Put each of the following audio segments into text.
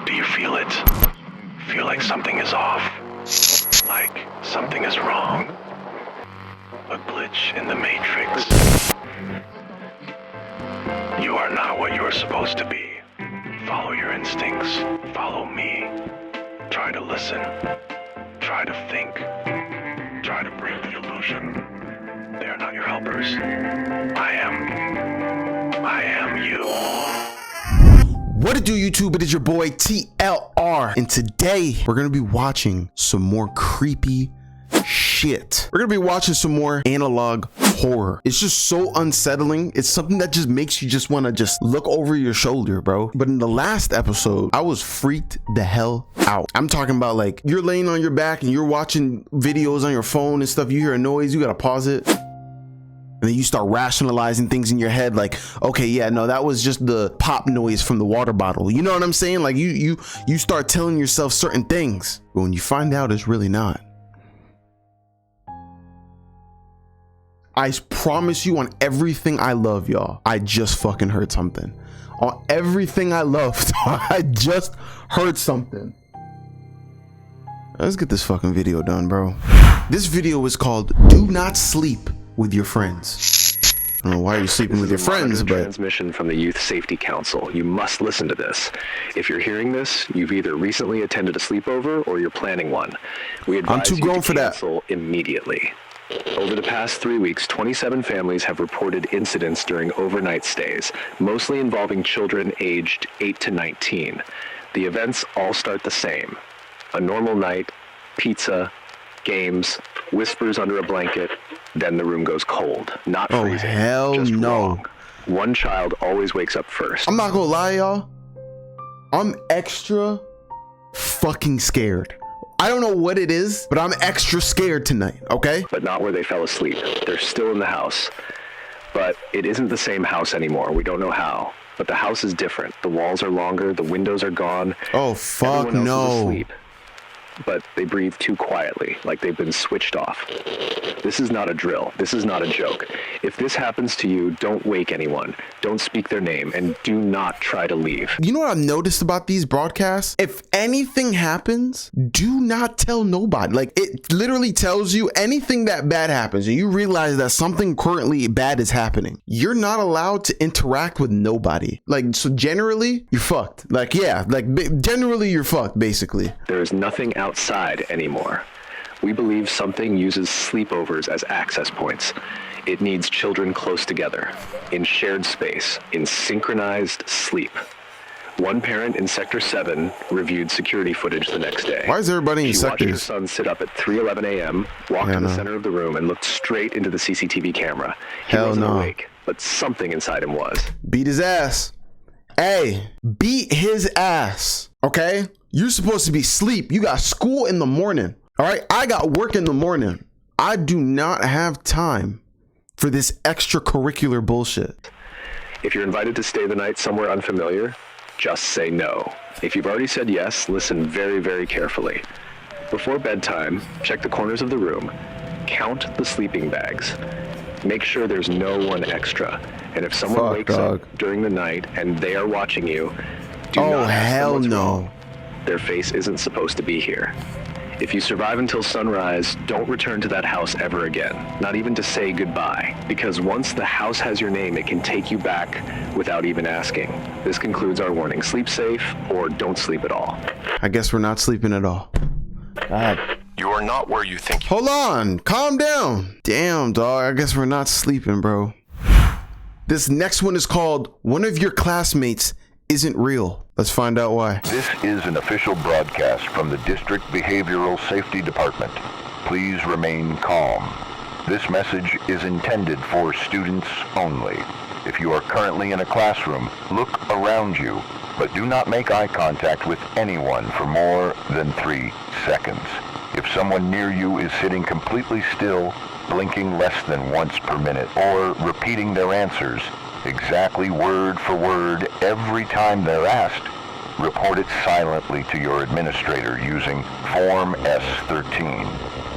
Do you feel it? Feel like something is off? Like something is wrong? A glitch in the matrix? You are not what you are supposed to be. Follow your instincts. Follow me. Try to listen. Try to think. Try to break the illusion. They are not your helpers. I am you. What it do, YouTube? It is your boy TLR, and today we're gonna be watching some more creepy shit. We're gonna be watching some more analog horror. It's just so unsettling. It's something that just makes you just want to just look over your shoulder, bro. But in the last episode, I was freaked the hell out. I'm talking about like you're laying on your back and you're watching videos on your phone and stuff. You hear a noise, you gotta pause it. And then you start rationalizing things in your head like, okay, yeah, no, that was just the pop noise from the water bottle. You know what I'm saying? Like you start telling yourself certain things, but when you find out it's really not. I promise you on everything I love, y'all, I just fucking heard something. On everything I loved, I just heard something. Let's get this fucking video done, bro. This video is called Do Not Sleep with Your Friends. I don't know why you're sleeping with your friends, but transmission from the Youth Safety Council. You must listen to this. If you're hearing this, you've either recently attended a sleepover or you're planning one. We advise I'm too grown for that. Cancel immediately. Over the past 3 weeks, 27 families have reported incidents during overnight stays, mostly involving children aged 8 to 19. The events all start the same. A normal night, pizza, games, whispers under a blanket, then the room goes cold. Not freezing, hell just no. wrong. One child always wakes up first. I'm not gonna lie, y'all. I'm extra fucking scared. I don't know what it is, but I'm extra scared tonight, okay? But not where they fell asleep. They're still in the house. But it isn't the same house anymore. We don't know how. But the house is different. The walls are longer, the windows are gone. Oh, fuck Everyone else is no. asleep. But they breathe too quietly, like they've been switched off. This is not a drill. This is not a joke. If this happens to you, don't wake anyone. Don't speak their name, and do not try to leave. You know what I've noticed about these broadcasts? If anything happens, do not tell nobody. Like, it literally tells you anything that bad happens and you realize that something currently bad is happening, you're not allowed to interact with nobody. Like, so generally, you're fucked. Like, yeah, like generally you're fucked, basically. There is nothing outside anymore. We believe something uses sleepovers as access points. It needs children close together, in shared space, in synchronized sleep. One parent in Sector 7 reviewed security footage the next day. Why is everybody in She watched her sectors? son sit up at 3:11 a.m., walked to the center of the room, and looked straight into the CCTV camera. He Hell wasn't no. awake, but something inside him was. Beat his ass. Hey, beat his ass, okay? You're supposed to be asleep. You got school in the morning, all right? I got work in the morning. I do not have time for this extracurricular bullshit. If you're invited to stay the night somewhere unfamiliar, just say no. If you've already said yes, listen very, very carefully. Before bedtime, check the corners of the room. Count the sleeping bags. Make sure there's no one extra. And if someone wakes up during the night and they are watching you, do not ask them what's wrong. Their face isn't supposed to be here. If you survive until sunrise, don't return to that house ever again, not even to say goodbye, because once the house has your name, it can take you back without even asking. This concludes our warning. Sleep safe or don't sleep at all. I guess we're not sleeping at all. You are not where you think you Hold on, calm down. Damn, dog, I guess we're not sleeping, bro. This next one is called One of Your Classmates Isn't Real. Let's find out why. This is an official broadcast from the District Behavioral Safety Department. Please remain calm. This message is intended for students only. If you are currently in a classroom, look around you, but do not make eye contact with anyone for more than 3 seconds. If someone near you is sitting completely still, blinking less than once per minute, or repeating their answers exactly word for word every time they're asked, report it silently to your administrator using Form S13.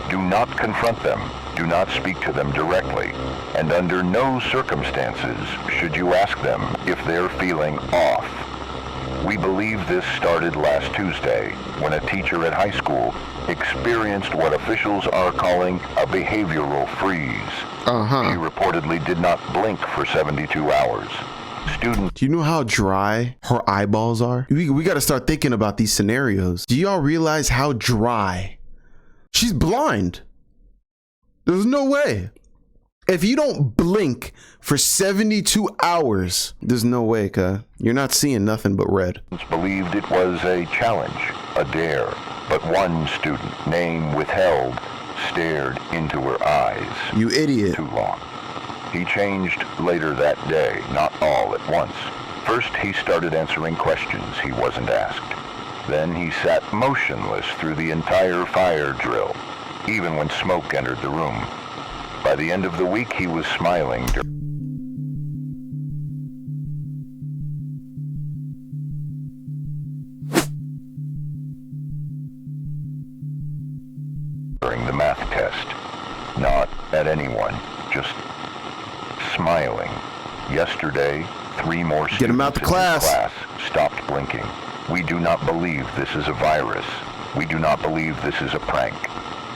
Do not confront them, do not speak to them directly, and under no circumstances should you ask them if they're feeling off. We believe this started last Tuesday when a teacher at high school experienced what officials are calling a behavioral freeze. She reportedly did not blink for 72 hours. Students. Do you know how dry her eyeballs are? We got to start thinking about these scenarios. Do y'all realize how dry? She's blind. There's no way. If you don't blink for 72 hours, there's no way, cuz you're not seeing nothing but red. Believed it was a challenge, a dare, but one student, name withheld, stared into her eyes. You idiot. Too long. He changed later that day, not all at once. First, he started answering questions he wasn't asked. Then he sat motionless through the entire fire drill, even when smoke entered the room. By the end of the week, he was smiling during the math test. Not at anyone, just smiling. Yesterday, 3 more students Get him out the class. Stopped blinking. We do not believe this is a virus. We do not believe this is a prank.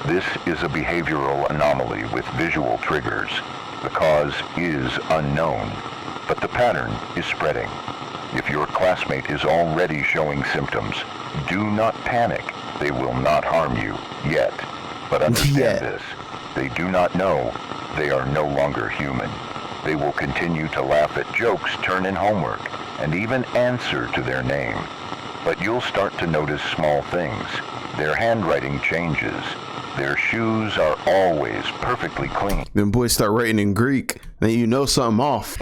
This is a behavioral anomaly with visual triggers. The cause is unknown, but the pattern is spreading. If your classmate is already showing symptoms, do not panic. They will not harm you yet. But understand this, they do not know they are no longer human. They will continue to laugh at jokes, turn in homework, and even answer to their name. But you'll start to notice small things. Their handwriting changes. Their shoes are always perfectly clean. Them boys start writing in Greek, then you know something off.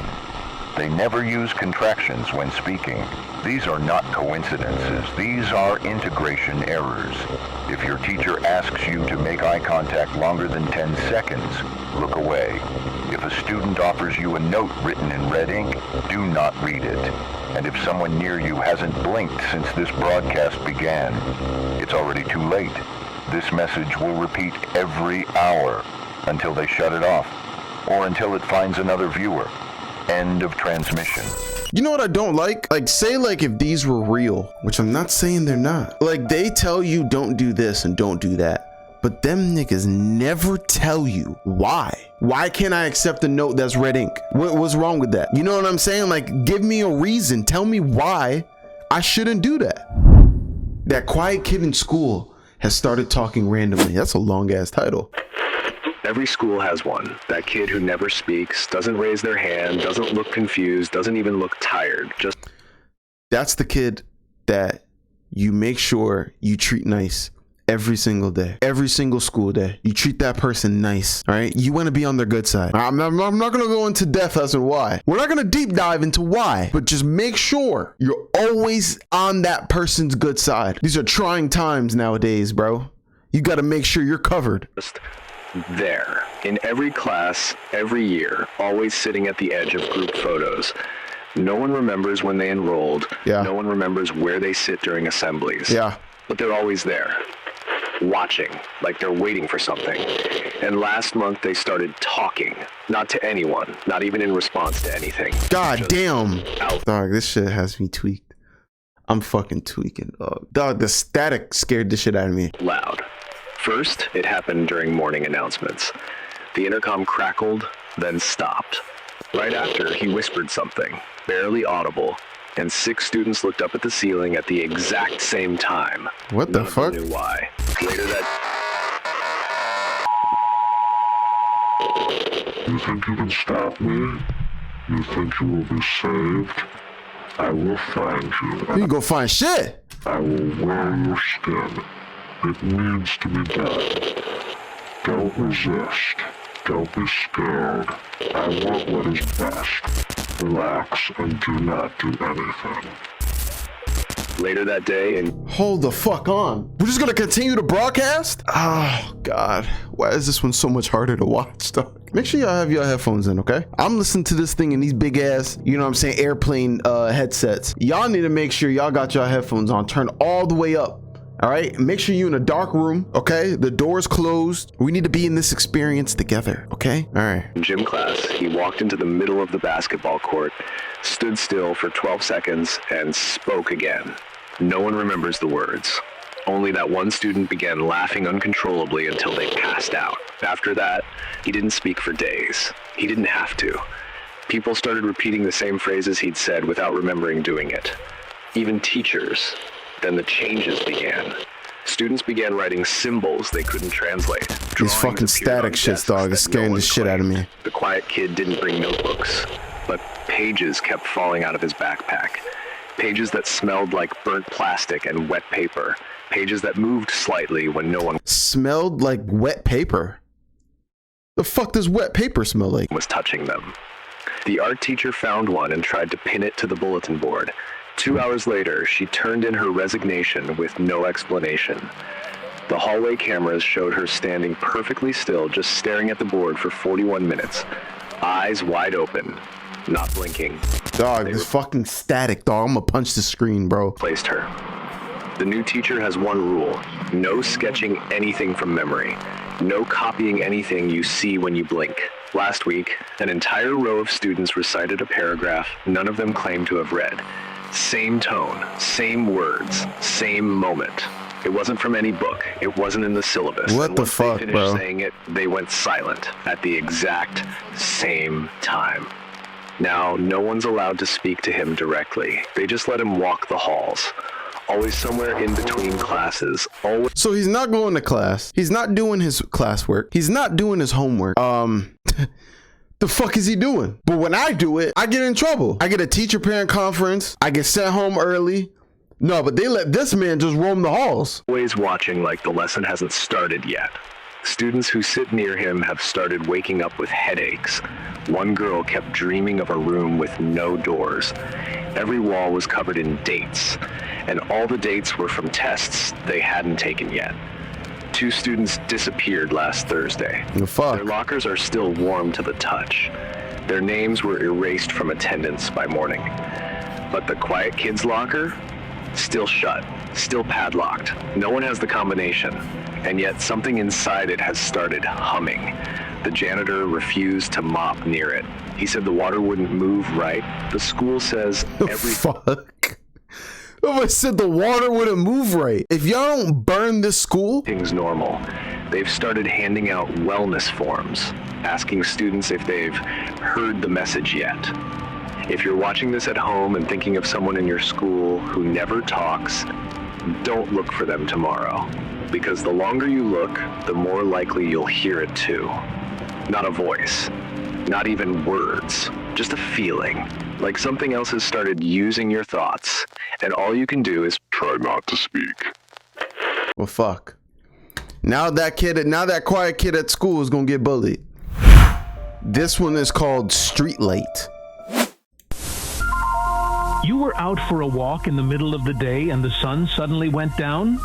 They never use contractions when speaking. These are not coincidences. These are integration errors. If your teacher asks you to make eye contact longer than 10 seconds, look away. If a student offers you a note written in red ink, do not read it. And if someone near you hasn't blinked since this broadcast began, it's already too late. This message will repeat every hour until they shut it off, or until it finds another viewer. End of transmission. You know what I don't like? Like, say like if these were real, which I'm not saying they're not. Like, they tell you don't do this and don't do that, but them niggas never tell you why. Why can't I accept a note that's red ink? What's wrong with that? You know what I'm saying? Like, give me a reason. Tell me why I shouldn't do that. That quiet kid in school has started talking randomly. That's a long ass title. Every school has one. That kid who never speaks, doesn't raise their hand, doesn't look confused, doesn't even look tired. That's the kid that you make sure you treat nice every single day, every single school day. You treat that person nice, all right? You want to be on their good side. I'm not going to go into depth as to why. We're not going to deep dive into why, but just make sure you're always on that person's good side. These are trying times nowadays, bro. You got to make sure you're covered. There, in every class, every year, always sitting at the edge of group photos. No one remembers when they enrolled. Yeah. No one remembers where they sit during assemblies. Yeah. But they're always there, watching, like they're waiting for something. And last month they started talking, not to anyone, not even in response to anything. God damn. Out. Dog, this shit has me tweaked. I'm fucking tweaking, dog. Dog, the static scared the shit out of me. Loud. First, it happened during morning announcements. The intercom crackled, then stopped. Right after, he whispered something, barely audible, and 6 students looked up at the ceiling at the exact same time. What the fuck? None of them knew why. Later that... You think you can stop me? You think you will be saved? I will find you. You go find shit. I will wear your skin. It needs to be done. Don't resist. Don't be scared. I want what is best. Relax and do not do anything. Later that day in... Hold the fuck on. We're just gonna continue to broadcast? Oh, God. Why is this one so much harder to watch, dog? Make sure y'all have your headphones in, okay? I'm listening to this thing in these big ass, you know what I'm saying, airplane headsets. Y'all need to make sure y'all got your headphones on. Turn all the way up All right, make sure you're in a dark room, okay? The door's closed. We need to be in this experience together, okay? All right. In gym class, he walked into the middle of the basketball court, stood still for 12 seconds, and spoke again. No one remembers the words. Only that one student began laughing uncontrollably until they passed out. After that, he didn't speak for days. He didn't have to. People started repeating the same phrases he'd said without remembering doing it. Even teachers. Then the changes began. Students began writing symbols they couldn't translate. These fucking static shits, dog, is scaring the shit out of me. The quiet kid didn't bring notebooks, but pages kept falling out of his backpack. Pages that smelled like burnt plastic and wet paper. Pages that moved slightly when no one smelled like wet paper? The fuck does wet paper smell like? Was touching them. The art teacher found one and tried to pin it to the bulletin board. 2 hours later, she turned in her resignation with no explanation. The hallway cameras showed her standing perfectly still, just staring at the board for 41 minutes, eyes wide open, not blinking. Dog, this fucking static, dog. I'm gonna punch the screen, bro. Placed her. The new teacher has one rule: no sketching anything from memory. No copying anything you see when you blink. Last week, an entire row of students recited a paragraph none of them claimed to have read. Same tone, same words, same moment. It wasn't from any book. It wasn't in the syllabus. What the fuck, they finished bro? saying it, they went silent at the exact same time. Now, no one's allowed to speak to him directly. They just let him walk the halls. Always somewhere in between classes. Always. So he's not going to class. He's not doing his classwork. He's not doing his homework. The fuck is he doing? But when I do it, I get in trouble. I get a teacher parent conference. I get sent home early. No, but they let this man just roam the halls. Always watching like the lesson hasn't started yet. Students who sit near him have started waking up with headaches. One girl kept dreaming of a room with no doors. Every wall was covered in dates, and all the dates were from tests they hadn't taken yet. 2 students disappeared last Thursday. The fuck? Their lockers are still warm to the touch. Their names were erased from attendance by morning. But the quiet kid's locker? Still shut, still padlocked. No one has the combination, and yet something inside it has started humming. The janitor refused to mop near it. He said the water wouldn't move right. The school says every fuck. I said the water wouldn't move right. If y'all don't burn this school, things normal. They've started handing out wellness forms, asking students if they've heard the message yet. If you're watching this at home and thinking of someone in your school who never talks, don't look for them tomorrow. Because the longer you look, the more likely you'll hear it too. Not a voice, not even words, just a feeling. Like something else has started using your thoughts, and all you can do is try not to speak. well, fuck. Now that quiet kid at school is gonna get bullied. This one is called Street Light. You were out for a walk in the middle of the day and the sun suddenly went down?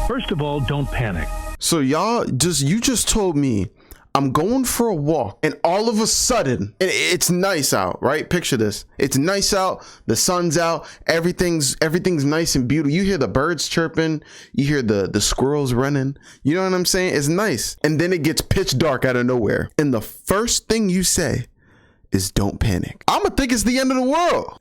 First of all, don't panic. So you just told me I'm going for a walk and all of a sudden it's nice out, right? Picture this. It's nice out. The sun's out. Everything's nice and beautiful. You hear the birds chirping. You hear the squirrels running. You know what I'm saying? It's nice. And then it gets pitch dark out of nowhere. And the first thing you say is don't panic. I'm gonna think it's the end of the world.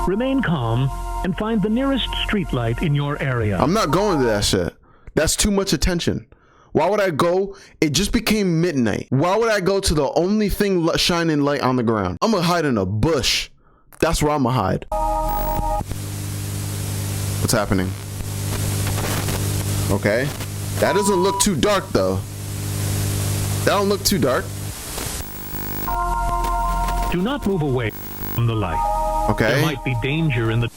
Remain calm and find the nearest streetlight in your area. I'm not going to that shit. That's too much attention. Why would I go? It just became midnight. Why would I go to the only thing shining light on the ground? I'm gonna hide in a bush. That's where I'm gonna hide. What's happening? Okay. That doesn't look too dark though. That don't look too dark. Do not move away from the light. Okay. There might be danger in the...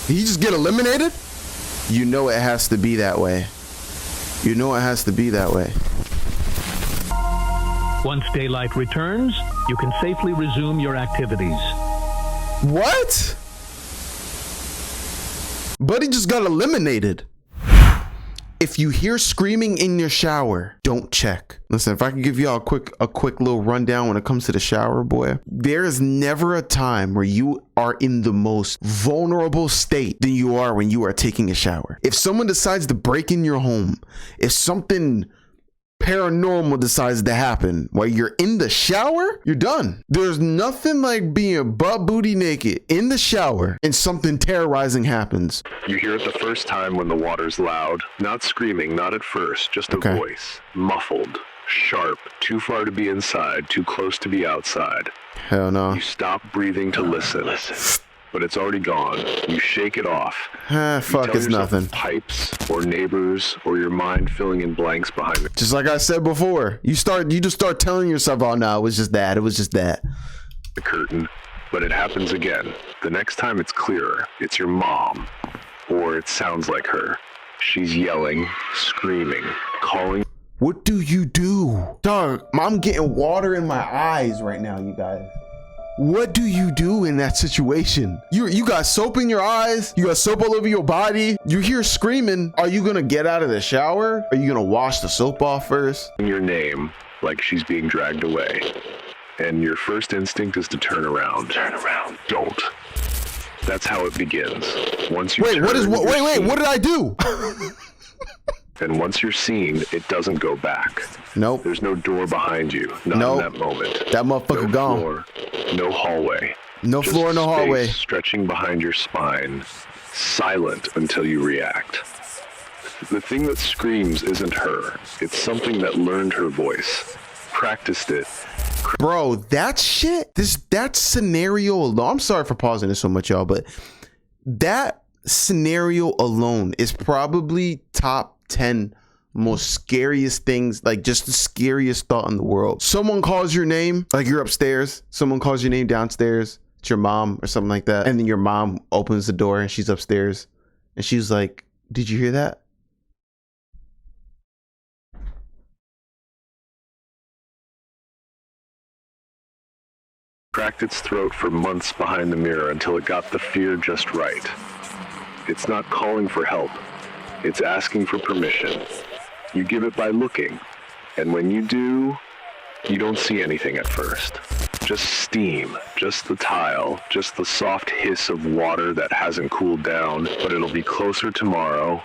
Did he just get eliminated? You know it has to be that way. You know it has to be that way. Once daylight returns, you can safely resume your activities. What? Buddy just got eliminated. If you hear screaming in your shower, don't check. Listen, if I can give y'all a quick little rundown when it comes to the shower, boy, there is never a time where you are in the most vulnerable state than you are when you are taking a shower. If someone decides to break in your home, if something paranormal decides to happen while you're in the shower, you're done. There's nothing like being butt booty naked in the shower and something terrorizing happens. You hear it the first time when the water's loud, not screaming, not at first, just a voice, muffled, sharp, too far to be inside, too close to be outside. Hell no. You stop breathing to listen. But it's already gone. You shake it off. Fuck, it's nothing. Pipes or neighbors or your mind filling in blanks behind it. Just like I said before, you just start telling yourself, oh no, it was just that. The curtain, but it happens again. The next time it's clearer. It's your mom, or it sounds like her. She's yelling, screaming, calling. What do you do? Dog, I'm getting water in my eyes right now, you guys. What do you do in that situation? You got soap in your eyes. You got soap all over your body. You hear screaming. Are you gonna get out of the shower? Are you gonna wash the soap off first? Your name, like she's being dragged away. And your first instinct is to turn around. Turn around. Don't. That's how it begins. Once you wait, what did I do? And once you're seen, it doesn't go back. Nope. There's no door behind you. Not in that moment. That motherfucker no gone. Floor, no hallway. No Just floor, no hallway. Stretching behind your spine, silent until you react. The thing that screams isn't her. It's something that learned her voice, practiced it. Bro, that shit, that scenario alone, I'm sorry for pausing this so much, y'all, but that scenario alone is probably top 10 most scariest things, like just the scariest thought in the world. Someone calls your name, like you're upstairs, someone calls your name downstairs, it's your mom or something like that, and then your mom opens the door and she's upstairs and she's like, did you hear that? Cracked its throat for months behind the mirror until it got the fear just right. It's not calling for help. It's asking for permission. You give it by looking, and when you do, you don't see anything at first. Just steam, just the tile, just the soft hiss of water that hasn't cooled down, but it'll be closer tomorrow,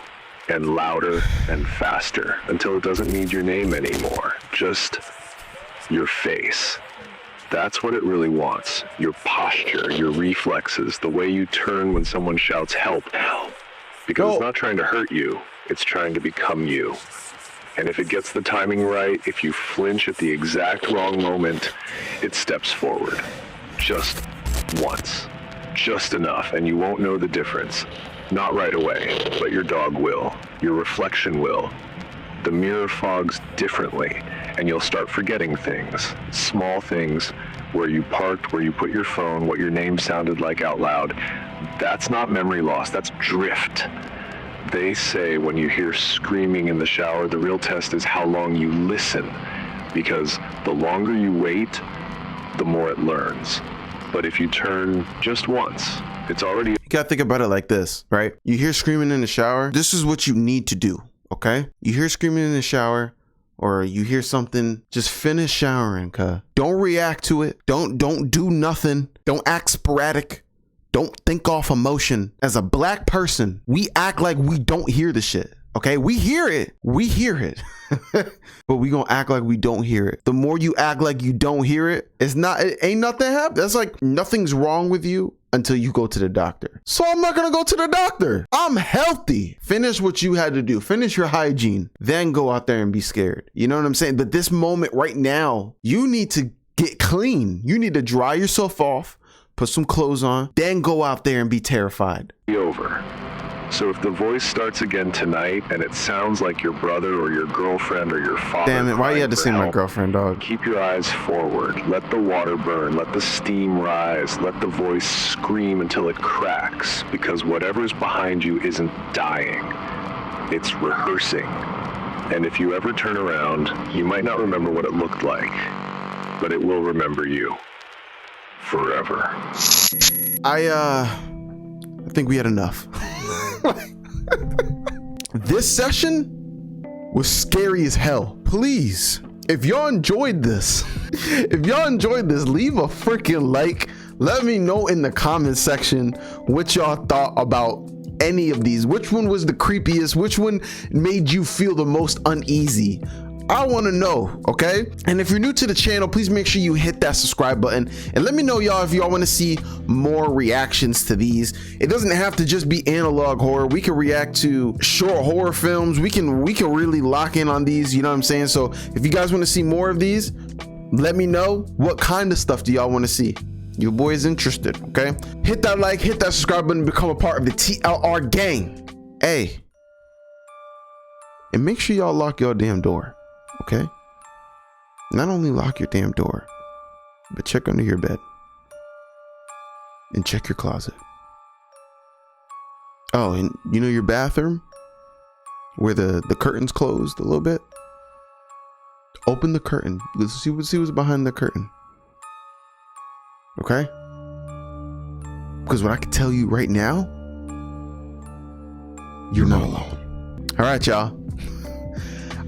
and louder and faster, until it doesn't need your name anymore. Just your face. That's what it really wants. Your posture, your reflexes, the way you turn when someone shouts, help, help. Because it's not trying to hurt you, it's trying to become you. And if it gets the timing right, if you flinch at the exact wrong moment, it steps forward. Just once. Just enough, and you won't know the difference. Not right away, but your dog will. Your reflection will. The mirror fogs differently, and you'll start forgetting things. Small things, where you parked, where you put your phone, what your name sounded like out loud. That's not memory loss, that's drift. They say when you hear screaming in the shower, the real test is how long you listen, because the longer you wait, the more it learns. But if you turn just once, it's already... You gotta think about it like this, right? You hear screaming in the shower, this is what you need to do, okay? You hear screaming in the shower, or you hear something, just finish showering, cuz. Don't react to it. Don't do nothing. Don't act sporadic. Don't think off emotion. As a black person, we act like we don't hear the shit. Okay, we hear it. But we gonna act like we don't hear it. The more you act like you don't hear it, it ain't nothing happening. That's like nothing's wrong with you until you go to the doctor. So I'm not gonna go to the doctor. I'm healthy. Finish what you had to do. Finish your hygiene. Then go out there and be scared. You know what I'm saying? But this moment right now, you need to get clean. You need to dry yourself off, put some clothes on, then go out there and be terrified. Over. So if the voice starts again tonight and it sounds like your brother or your girlfriend or your father... Damn it, why you had to say my girlfriend, dog? Keep your eyes forward. Let the water burn. Let the steam rise. Let the voice scream until it cracks. Because whatever's behind you isn't dying. It's rehearsing. And if you ever turn around, you might not remember what it looked like. But it will remember you. Forever. I think we had enough. This session was scary as hell. Please, if y'all enjoyed this, leave a freaking like. Let me know in the comment section what y'all thought about any of these. Which one was the creepiest? Which one made you feel the most uneasy? I want to know, okay? And if you're new to the channel, please make sure you hit that subscribe button and let me know, y'all, if y'all want to see more reactions to these. It doesn't have to just be analog horror. We can react to short horror films. We can really lock in on these, you know what I'm saying? So if you guys want to see more of these, let me know. What kind of stuff do y'all want to see? Your boy is interested, okay? Hit that like, hit that subscribe button, become a part of the TLR gang. Hey, and make sure y'all lock your damn door. Okay, not only lock your damn door, but check under your bed and check your closet. Oh, and you know your bathroom where the curtain's closed a little bit? Open the curtain. Let's see what's behind the curtain. Okay? Because what I can tell you right now, you're not alone. All right, y'all.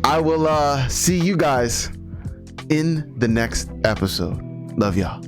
I will see you guys in the next episode. Love y'all.